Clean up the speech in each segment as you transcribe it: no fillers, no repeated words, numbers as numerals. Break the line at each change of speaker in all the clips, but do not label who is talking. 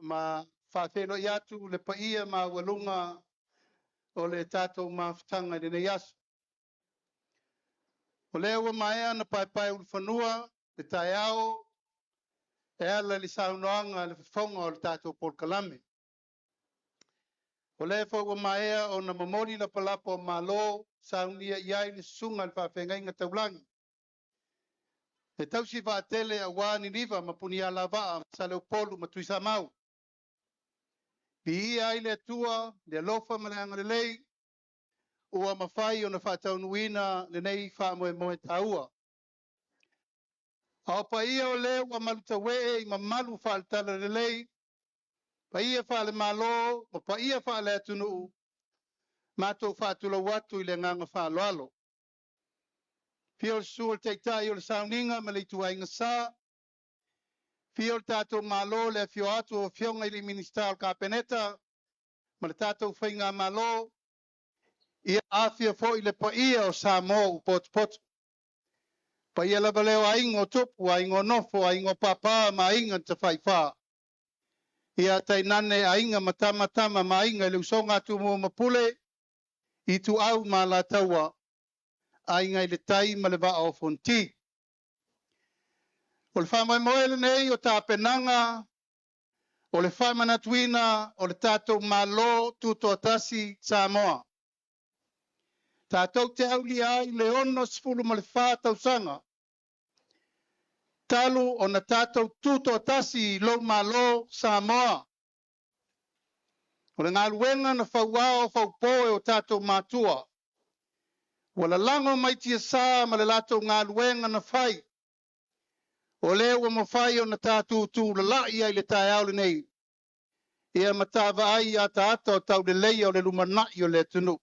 ma whawhelo i atu le paia ma walunga o le tātou mawhitanga le nei asu. O lea ua maea na pai ulu whanua, le tai ao, e ala li saunoanga le whaunga o le tātou polkalame. O lea ua maea o na mamori la palapa o malo, saunia iai le sunga le whawhengai ngā taulangi. E tausi whaatele a wāni riva ma puni ala waa sa leo polu ma tuisa mau. Pi ai le tua, le lofa ma le angarelei, ua mawhai o na whaataunuina le nei whaamoe moe taua. Ao pa ia o leo wa maluta wee i mamalu whaaltala le lei, pa ia whaale malo, pa ia whaale atunu, mātou whaatula watu i le nganga whaaloalo. Pio suol teitai o le sauninga ma le itua inga sā, pio tātou malo le fio atu o fionga i le minister o kapeneta, ma le tātou whainga malo, ia afia fo i le pa ia o Samoa u potu. Pa ia lava leo a ingo tupu, a ingo nofo, a ingo papa, ma inga te whaiwha. Ia tai nane a inga matama ma inga le usonga tu mua mapule, i tu au ma la taua, a inga i le tai ma le va o fonti. O le whamai moele nei o tā penanga, o le whamana tuina, o le tātou malo tuto tasi Samoa. Tātou te auli ai le ono sifuru ma le whātau sanga. Talu o na tātou tuto tasi lo malo Samoa. O le ngā luenga na whauao whaupoe o tātou mātua. O le lango mai tia sā ma le lātou ngā luenga na whai. O leo wa mawhai o na tātou tū la lai ai le tai au le nei. Ia matawa ai a tātou o tau le leia o le lumanai o le tunu.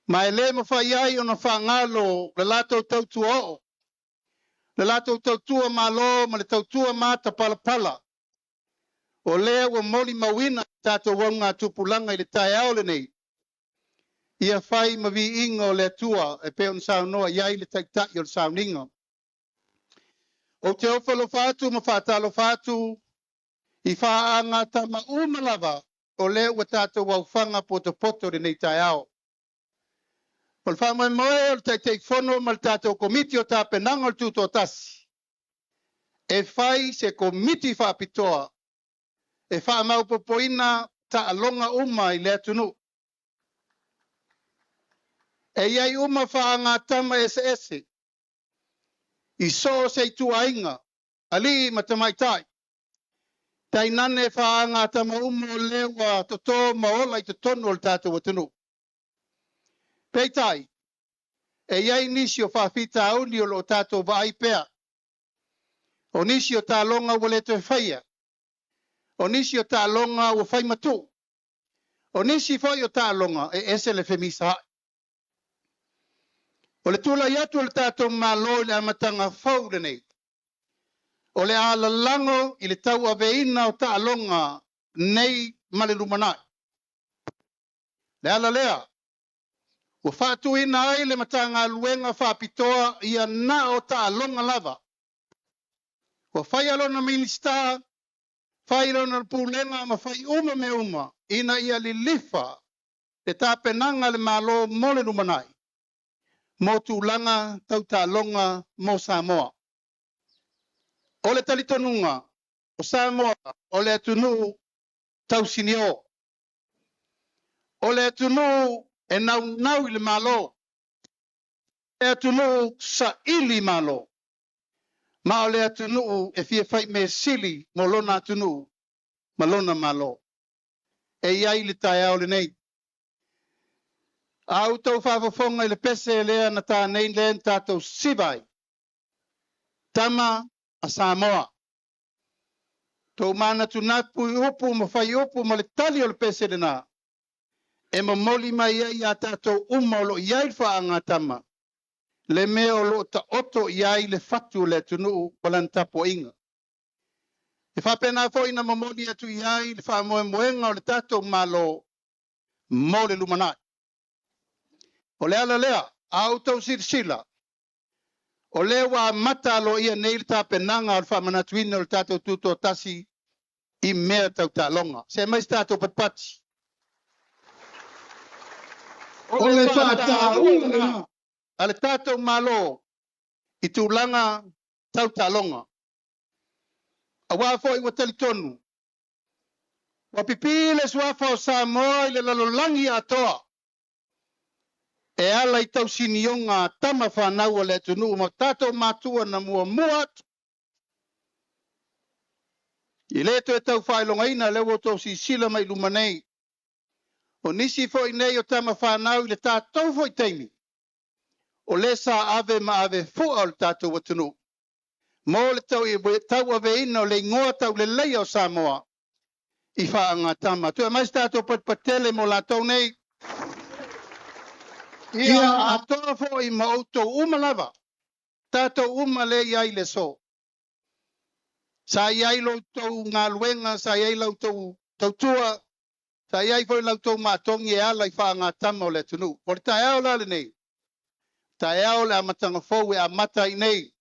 Ma e le mawhai ai o na whangalo le lātou tautu o. Le lātou tautua malo ma le tautua mata pala. O lea wa moli mawina tātou wanga tupulanga i le tai au le nei. Ia whai ma vi inga o le atua e peon saunoa iai le taitai o le sauninga. O te ofalo fatu ma whatalo fatu i whaanga tama umalava o lea wa tātou wauwhanga poto le nei tai au. O le whamai moe o le taitai whono ma le tātou komiti o tā penanga o le tūto tasi. E whai se komiti whaapitoa. E wha maupopoina ta alonga uma i le atunu. E iai uma wha ngā tama ese. I so se tu ainga. Ali matamaitai. Tai nane wha ngā tama uma o lewa toto maola i te tonu o le tātou atunu. Peitai. E iai nisi o whawhita auni o lo tātou vai pea. O nisi o tā longa wale te whaia. O nisi o tā longa o whai matu. O nisi whai o tā longa e ese le whemisa hai. O le tula iatu o le tātou malo le amatanga whau le nei. O le ala lango i le tau aveina o tā longa nei male lumanai. Le ala lea. O whātu ina ai le matanga luenga whapitoa ia na o tā longa lava. O whai alona minister, whai alona pūlenga ma whai uma me uma, ina ia li lifa e tā penanga le malo mole lumanai. Mo tūlanga tau tā longa mo Samoa. O le talitonunga, o Samoa, o le atunu tau sinio. O le atunu e nau i le malo. Le atunu sa ili malo. Ma o le atunu e fia fai me sili mo lona atunu, ma lona malo. E iai le tai au le nei. Au tau whafafonga i le pese lea na tā nei len tātou sibai. Tama a Samoa. Tau mana tunapu i upu ma whai upu ma le tali o le pese le nā. E ma moli mai ai a tātou umolo iai whaanga tama. Le mea o lo ta oto iai le fatu le tunu walantapo inga. E whapena fo ina mamoni atu iai le wha moenga o le tātou malo mo le lumanai. O le ala lea, au tau sila. O le wa mata alo ia nei le tā penanga o le wha manatuina o le tātou tuto tasi I mea tau talonga. Se mai stato patpati. O le whata unga. Ale tātou malo I tūlanga tau talonga. A wafo I watali tonu. Wa pipile swafa o Samoa I le lalolangi atoa. E ala I tau sinionga tama whanau le tunu. Ma tātou matua na mua muat. I leto e tau whailonga ina lewo tau si sila mai lumanei. O nisi fo I nei o tama whanau I le tātou fo I teimi. O le sa ave ma ave fua o le tātou watunu. Mo le tau I tau ave ina o le ingoa tau le leia o Samoa. I whaanga tama. Tua mais tātou patpatele mo la tau nei. Ia atoa fo I mauto umalava. Tātou umale iai le so. Sa iai lo tau ngā luenga, sa iai lo tau tua. Sa iai fo I lau tau mātongi e ala I whaanga tama o le tunu. O le tae au la le nei. Tae au le amatanga fau e amata I nei.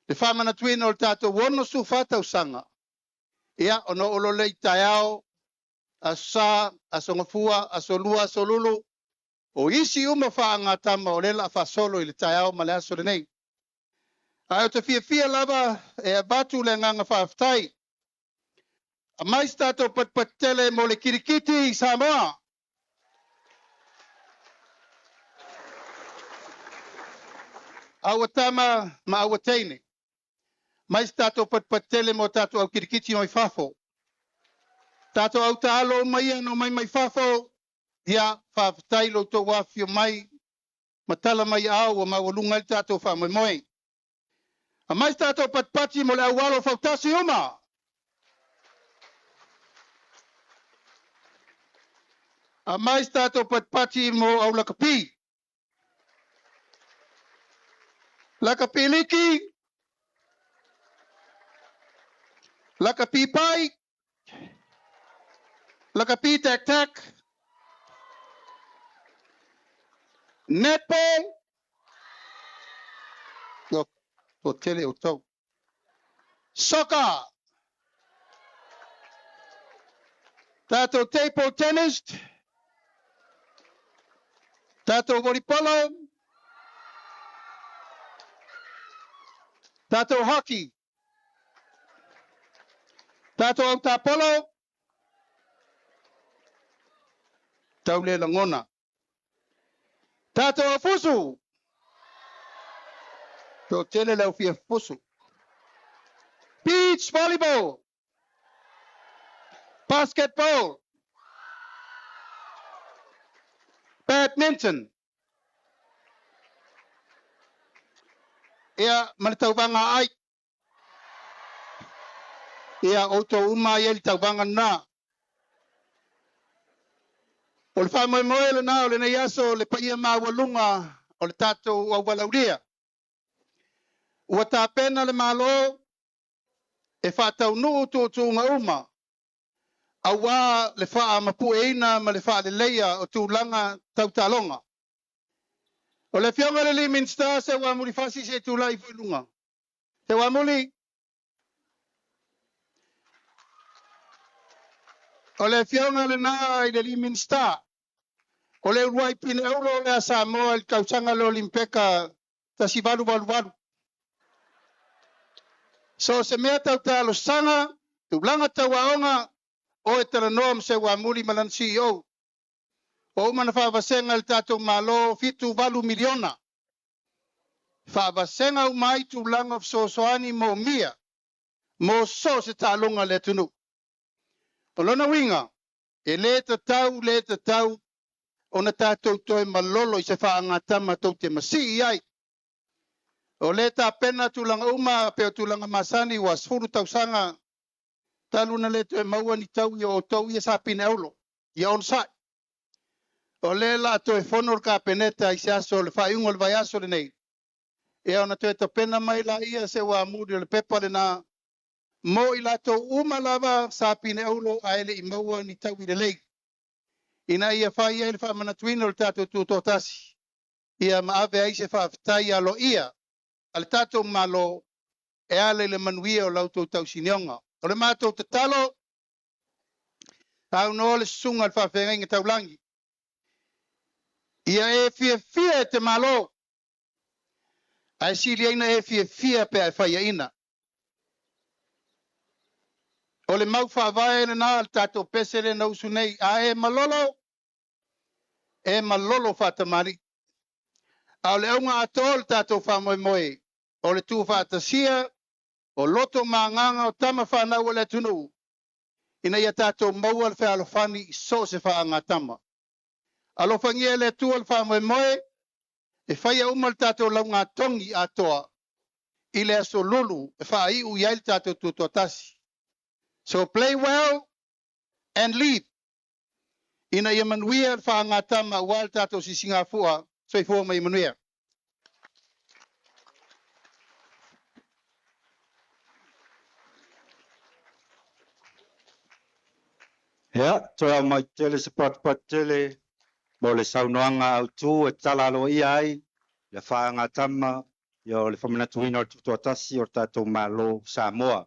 Le whamana tuina o le tātou wono su whatau sanga. Ia, ono olo le tae au, a sa, a songafua, a solua, a solulu. O isi uma whaanga tama o lela a whasolo I le tae au ma le aso le nei. Ai o te fia lava e a batu le nganga whaftai. A mais tātou patpatele mo le kirikiti I Samoa. Awa tama ma awa teine. Mais tātou patpatele mo tātou au kirikiti o I whafo. Tātou au tālo mai ano mai whafo. Ia whaftai lo tō wafio mai. Matala mai au o mawalunga I tātou whamoimoe. A mais tātou patpati mo le awalo whautasi uma. A mais tātou patpati mo au lakapi. Lakapi liki. Lakapi pai. Lakapi tak. Netball. Yo, o tele o tau. Soccer. Tātou table tennis. Tātou volleyball. Tātou hockey. Tātou au tāpolo. Tau le langona. Tātou au fusu. Tō tele lau fia fusu. Beach volleyball. Basketball. Badminton. Ia manitauwanga ai. Ia oto uma ia li tauwanga na. O le whamoe le na o le nei aso le paia mawalunga o le tātou au walauria. Ua tā pena le malo e whātau nuu tūtunga uma. Awa le wha mapu eina ma le wha le leia o tūlanga tautalonga. O le fionga le Leominster se wa muri fasi se tūlai whulunga. Se wa muri. O le fionga le na I le Leominster. O le uruai pine euro le a Samoa il kautanga le Olimpeka ta si valu. So se mea tautalo sanga, tūlanga tawaonga, o e tera noam se wa muri malan CEO. O umana whaavasenga il tātou malo fitu valu miliona. Whaavasenga umai tūlanga of sosoani mo mia. Mo so se tālonga le tunu. O lona winga, e le tau, o na tātou toi malolo I se whaangatama tau te masi iai. O le tā pena tūlanga uma, peo tūlanga masani wa sfuru tau sanga. Taluna le toi maua ni tau I o tau I sa pine aulo. I on sai. O le la toi fonor ka peneta I se aso le whaiungo le vai aso le nei. E ona toi ta pena mai la ia se wa muri le pepa le na. Mo I la tau uma lava sa pine aulo a ele I maua ni tau I le lei. Ina ia whai ele whamana tuino le tātou tūtotasi. Ia maave ai se whaftai alo ia. Al tātou malo e ale le manuia o lautou tau sinionga. O le mātou te talo, au no le sunga le whawhenga taulangi. Ia e fia te malo. Ai sili aina e fia pe ai whaia ina. O le mau whawai na nā tātou pesere na usu nei. A e malolo whatamari. Au le aunga ato le tātou whamoe moe. O le tū whatasia, o loto manganga o tama whanau o le tunu. Ina ia tātou maua le whaalofani i so se whaanga tama. Alofangia le tū le whamoe moe, e whaia umal tātou launga tongi atoa. I le aso lulu, e whai u iai tātou tūtotasi. So play well and lead. Ina ia manuia le whaanga tama wal tātou si Singapura, so i fua mai manuia.
Ya, toa mai tele se pat tele, mo le saunoanga au tu e talalo iai, le whaanga tama, yo le whamanatuina o tutoatasi o tātou malo Samoa.